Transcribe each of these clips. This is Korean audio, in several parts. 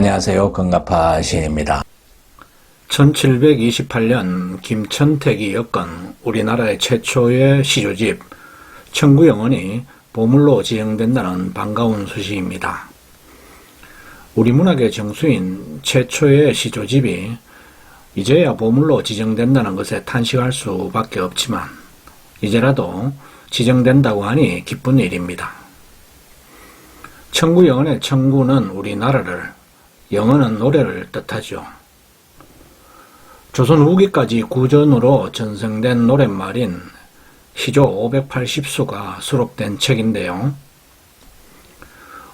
안녕하세요. 건가파 시인입니다. 1728년 김천택이 엮은 우리나라의 최초의 시조집 청구영언이 보물로 지정된다는 반가운 소식입니다. 우리 문학의 정수인 최초의 시조집이 이제야 보물로 지정된다는 것에 탄식할 수밖에 없지만 이제라도 지정된다고 하니 기쁜 일입니다. 청구영언의 청구는 우리나라를, 영언은 노래를 뜻하죠. 조선 후기까지 구전으로 전승된 노랫말인 시조 580수가 수록된 책인데요.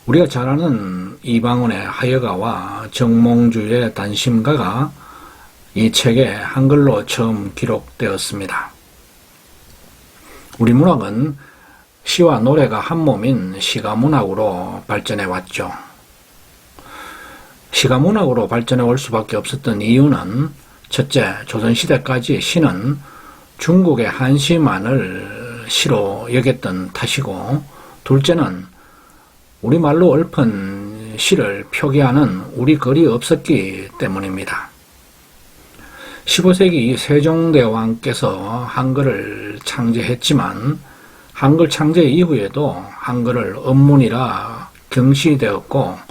우리가 잘 아는 이방원의 하여가와 정몽주의 단심가가 이 책에 한글로 처음 기록되었습니다. 우리 문학은 시와 노래가 한몸인 시가문학으로 발전해 왔죠. 시가문학으로 발전해 올 수밖에 없었던 이유는 첫째, 조선시대까지 시는 중국의 한시만을 시로 여겼던 탓이고, 둘째는 우리말로 읊은 시를 표기하는 우리 글이 없었기 때문입니다. 15세기 세종대왕께서 한글을 창제했지만 한글 창제 이후에도 한글을 언문이라 경시되었고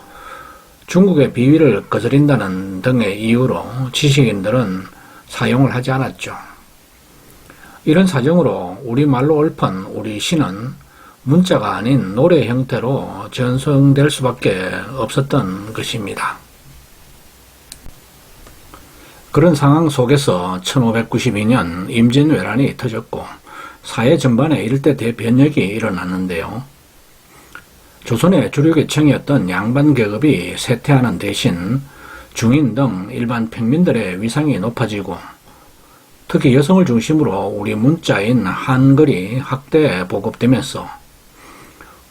중국의 비위를 거스린다는 등의 이유로 지식인들은 사용을 하지 않았죠. 이런 사정으로 우리말로 읊은 우리 시는 문자가 아닌 노래 형태로 전송될 수밖에 없었던 것입니다. 그런 상황 속에서 1592년 임진왜란이 터졌고 사회 전반에 일대 대변혁이 일어났는데요. 조선의 주류계층이었던 양반계급이 쇠퇴하는 대신 중인 등 일반 평민들의 위상이 높아지고 특히 여성을 중심으로 우리 문자인 한글이 확대 보급되면서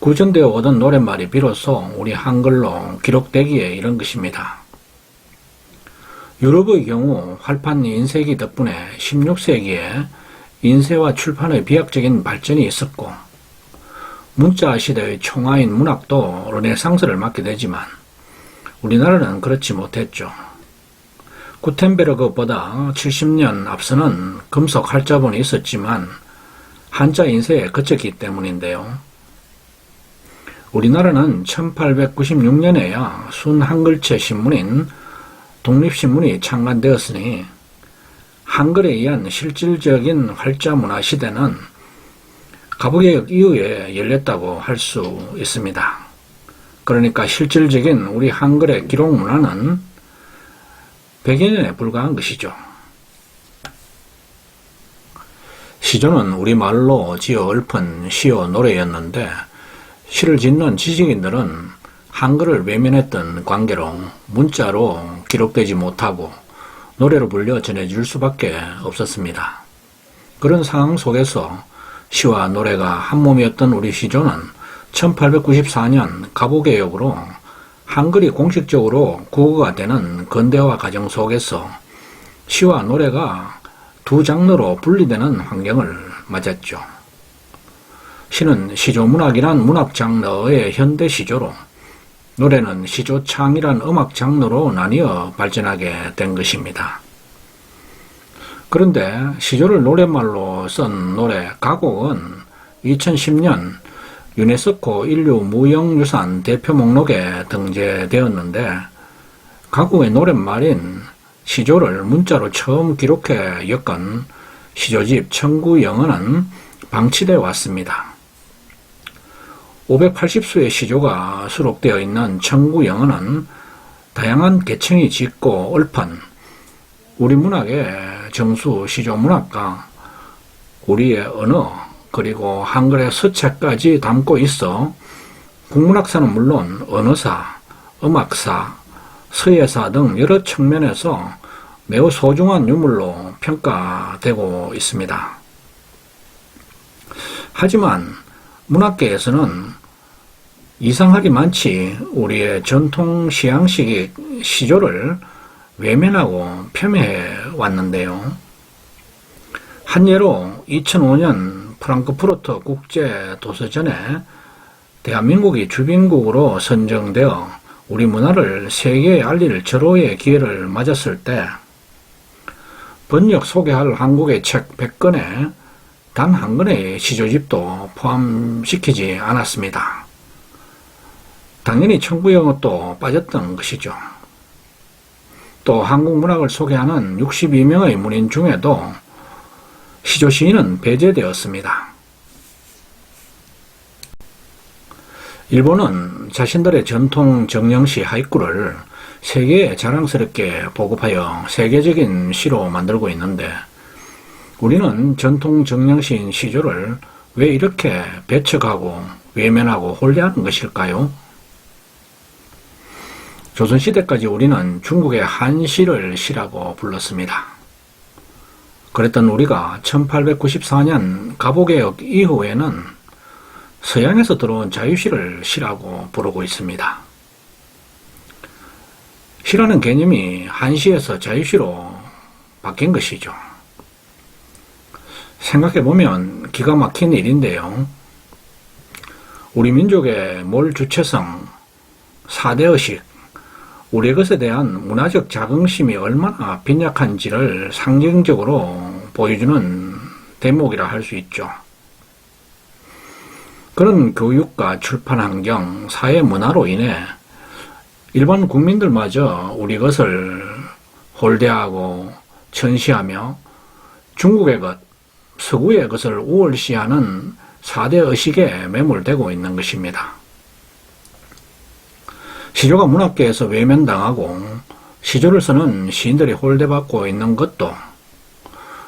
구전되어 오던 노랫말이 비로소 우리 한글로 기록되기에 이른 것입니다. 유럽의 경우 활판 인쇄기 덕분에 16세기에 인쇄와 출판의 비약적인 발전이 있었고 문자 시대의 총아인 문학도 르네상스를 맞게 되지만 우리나라는 그렇지 못했죠. 구텐베르그보다 70년 앞서는 금속 활자본이 있었지만 한자 인쇄에 그쳤기 때문인데요. 우리나라는 1896년에야 순한글체 신문인 독립신문이 창간되었으니 한글에 의한 실질적인 활자 문화 시대는 갑오개혁 이후에 열렸다고 할 수 있습니다. 그러니까 실질적인 우리 한글의 기록 문화는 100여 년에 불과한 것이죠. 시조는 우리말로 지어 읊은 시요 노래였는데 시를 짓는 지식인들은 한글을 외면했던 관계로 문자로 기록되지 못하고 노래로 불려 전해줄 수밖에 없었습니다. 그런 상황 속에서 시와 노래가 한몸이었던 우리 시조는 1894년 갑오개혁으로 한글이 공식적으로 국어가 되는 근대화 과정 속에서 시와 노래가 두 장르로 분리되는 환경을 맞았죠. 시는 시조문학이란 문학 장르의 현대 시조로 노래는 시조창이란 음악 장르로 나뉘어 발전하게 된 것입니다. 그런데 시조를 노랫말로 쓴 노래 가곡은 2010년 유네스코 인류무형유산 대표 목록에 등재되었는데 가곡의 노랫말인 시조를 문자로 처음 기록해 엮은 시조집 청구영언은 방치되어 왔습니다. 580수의 시조가 수록되어 있는 청구영언은 다양한 계층이 짓고 읊은 우리 문학의 정수 시조문학과 우리의 언어 그리고 한글의 서체까지 담고 있어 국문학사는 물론 언어사, 음악사, 서예사 등 여러 측면에서 매우 소중한 유물로 평가되고 있습니다. 하지만 문학계에서는 이상하게 많이 우리의 전통 시향식 시조를 외면하고 폄훼해 왔는데요. 한 예로 2005년 프랑크푸르트 국제도서전에 대한민국이 주빈국으로 선정되어 우리 문화를 세계에 알릴 절호의 기회를 맞았을 때 번역 소개할 한국의 책 100권에 단 한 권의 시조집도 포함시키지 않았습니다. 당연히 청구영어도 빠졌던 것이죠. 또 한국 문학을 소개하는 62명의 문인 중에도 시조 시인은 배제되었습니다. 일본은 자신들의 전통 정령시 하이쿠를 세계에 자랑스럽게 보급하여 세계적인 시로 만들고 있는데 우리는 전통 정령시인 시조를 왜 이렇게 배척하고 외면하고 혼례하는 것일까요? 조선시대까지 우리는 중국의 한시를 시라고 불렀습니다. 그랬던 우리가 1894년 갑오개혁 이후에는 서양에서 들어온 자유시를 시라고 부르고 있습니다. 시라는 개념이 한시에서 자유시로 바뀐 것이죠. 생각해보면 기가 막힌 일인데요. 우리 민족의 몰주체성, 4대의식, 우리의 것에 대한 문화적 자긍심이 얼마나 빈약한지를 상징적으로 보여주는 대목이라 할 수 있죠. 그런 교육과 출판 환경, 사회 문화로 인해 일반 국민들마저 우리 것을 홀대하고 천시하며 중국의 것, 서구의 것을 우월시하는 4대 의식에 매몰되고 있는 것입니다. 시조가 문학계에서 외면당하고 시조를 쓰는 시인들이 홀대받고 있는 것도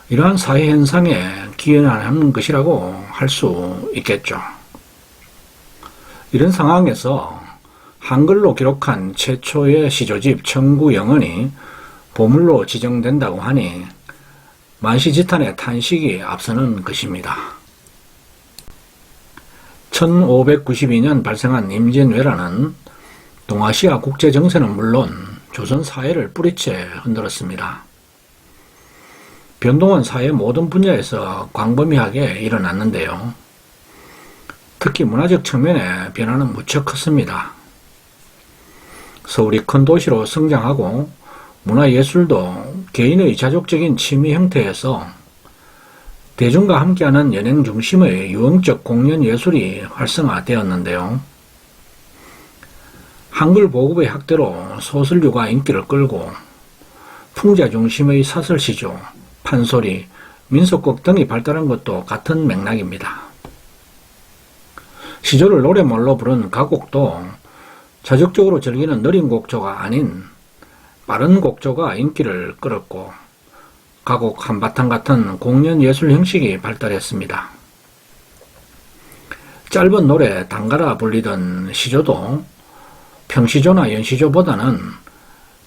이러한 사회현상에 기인하는 것이라고 할 수 있겠죠. 이런 상황에서 한글로 기록한 최초의 시조집 청구영언이 보물로 지정된다고 하니 만시지탄의 탄식이 앞서는 것입니다. 1592년 발생한 임진왜란은 동아시아 국제정세는 물론 조선 사회를 뿌리째 흔들었습니다. 변동은 사회 모든 분야에서 광범위하게 일어났는데요. 특히 문화적 측면의 변화는 무척 컸습니다. 서울이 큰 도시로 성장하고 문화예술도 개인의 자족적인 취미 형태에서 대중과 함께하는 연행 중심의 유흥적 공연예술이 활성화되었는데요. 한글 보급의 확대로 소설류가 인기를 끌고 풍자 중심의 사설시조, 판소리, 민속곡 등이 발달한 것도 같은 맥락입니다. 시조를 노래말로 부른 가곡도 자적적으로 즐기는 느린 곡조가 아닌 빠른 곡조가 인기를 끌었고 가곡 한바탕 같은 공연예술 형식이 발달했습니다. 짧은 노래 단가라 불리던 시조도 평시조나 연시조보다는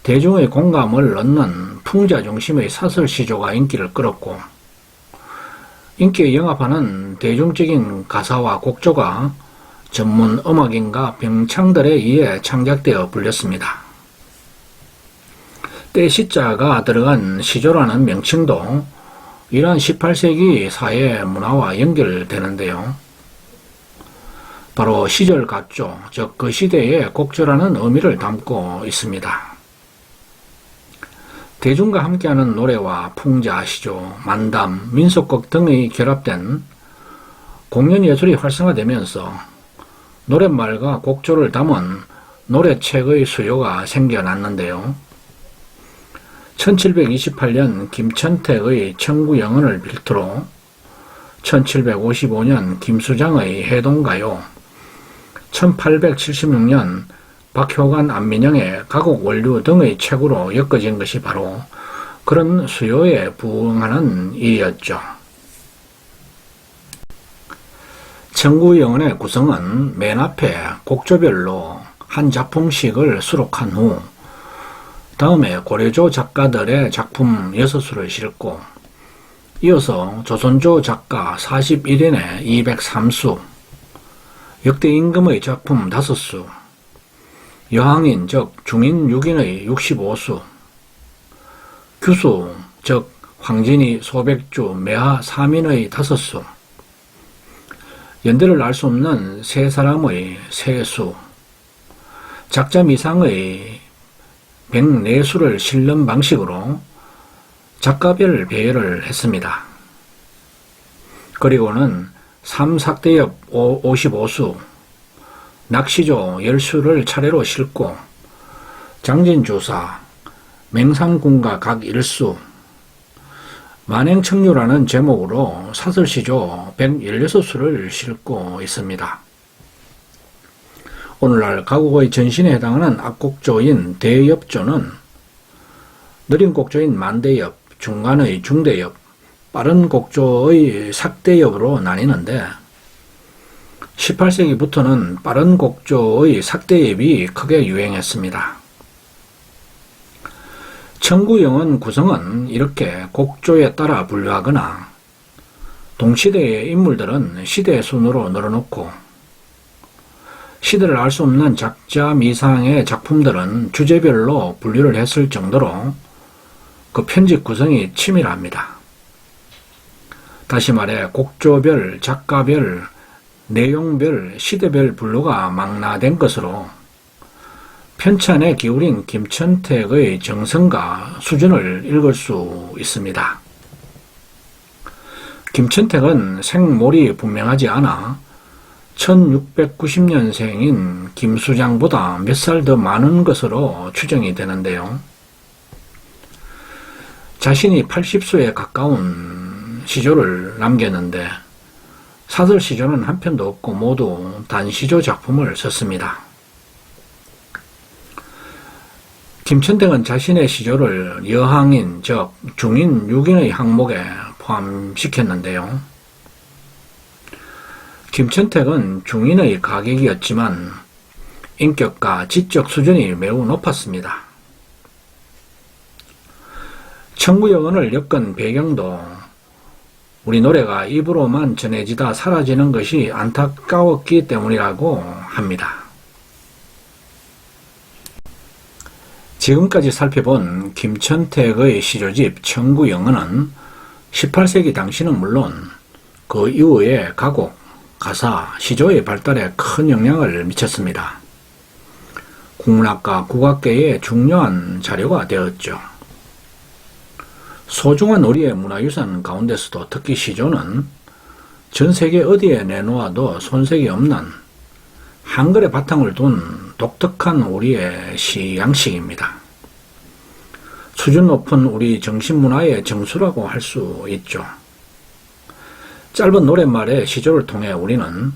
대중의 공감을 얻는 풍자 중심의 사설시조가 인기를 끌었고 인기에 영합하는 대중적인 가사와 곡조가 전문 음악인과 병창들에 의해 창작되어 불렸습니다. 때시자가 들어간 시조라는 명칭도 이러한 18세기 사회 문화와 연결되는데요. 바로 시절 각조, 즉 그 시대의 곡조라는 의미를 담고 있습니다. 대중과 함께하는 노래와 풍자, 시조, 만담, 민속곡 등이 결합된 공연예술이 활성화되면서 노랫말과 곡조를 담은 노래책의 수요가 생겨났는데요. 1728년 김천택의 청구영언을 필두로 1755년 김수장의 해동가요, 1876년 박효관 안민영의 가곡 원류 등의 책으로 엮어진 것이 바로 그런 수요에 부응하는 일이었죠. 청구영언의 구성은 맨 앞에 곡조별로 한 작품씩을 수록한 후 다음에 고려조 작가들의 작품 6수를 싣고 이어서 조선조 작가 41인의 203수, 역대 임금의 작품 5수, 여항인 즉 중인 6인의 65수, 규수 즉 황진이 소백주 매하 3인의 5수, 연대를 알 수 없는 세 사람의 3수, 작자미상의 104수를 실는 방식으로 작가별 배열을 했습니다. 그리고는 3삭대엽 55수, 낚시조 10수를 차례로 싣고 장진주사, 맹상군가 각 1수, 만행청류라는 제목으로 사설시조 116수를 싣고 있습니다. 오늘날 가곡의 전신에 해당하는 앞곡조인 대엽조는 느린 곡조인 만대엽, 중간의 중대엽, 빠른 곡조의 삭대엽으로 나뉘는데 18세기부터는 빠른 곡조의 삭대엽이 크게 유행했습니다. 청구영은 구성은 이렇게 곡조에 따라 분류하거나 동시대의 인물들은 시대 순으로 늘어놓고 시대를 알 수 없는 작자 미상의 작품들은 주제별로 분류를 했을 정도로 그 편집 구성이 치밀합니다. 다시 말해 곡조별, 작가별, 내용별, 시대별 분류가 망라된 것으로 편찬에 기울인 김천택의 정성과 수준을 읽을 수 있습니다. 김천택은 생몰이 분명하지 않아 1690년생인 김수장보다 몇 살 더 많은 것으로 추정이 되는데요. 자신이 80수에 가까운 시조를 남겼는데 사설시조는 한 편도 없고 모두 단시조 작품을 썼습니다. 김천택은 자신의 시조를 여항인, 즉 중인 6인의 항목에 포함시켰는데요. 김천택은 중인의 가객이었지만 인격과 지적 수준이 매우 높았습니다. 청구영언을 엮은 배경도 우리 노래가 입으로만 전해지다 사라지는 것이 안타까웠기 때문이라고 합니다. 지금까지 살펴본 김천택의 시조집 청구영언은 18세기 당시는 물론 그 이후에 가곡, 가사, 시조의 발달에 큰 영향을 미쳤습니다. 국문학과 국악계의 중요한 자료가 되었죠. 소중한 우리의 문화유산 가운데서도 특히 시조는 전 세계 어디에 내놓아도 손색이 없는 한글의 바탕을 둔 독특한 우리의 시 양식입니다. 수준 높은 우리 정신문화의 정수라고 할 수 있죠. 짧은 노랫말의 시조를 통해 우리는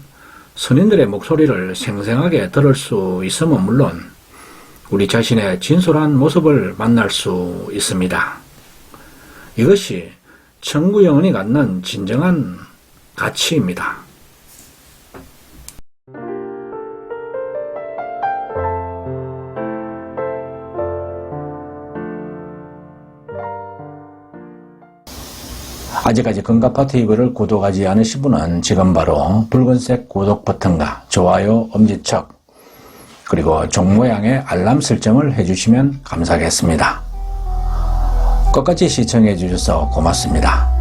선인들의 목소리를 생생하게 들을 수 있음은 물론 우리 자신의 진솔한 모습을 만날 수 있습니다. 이것이 청구영언이 갖는 진정한 가치입니다. 아직까지 금가파TV를 구독하지 않으신 분은 지금 바로 붉은색 구독 버튼과 좋아요, 엄지척, 그리고 종 모양의 알람 설정을 해주시면 감사하겠습니다. 끝까지 시청해 주셔서 고맙습니다.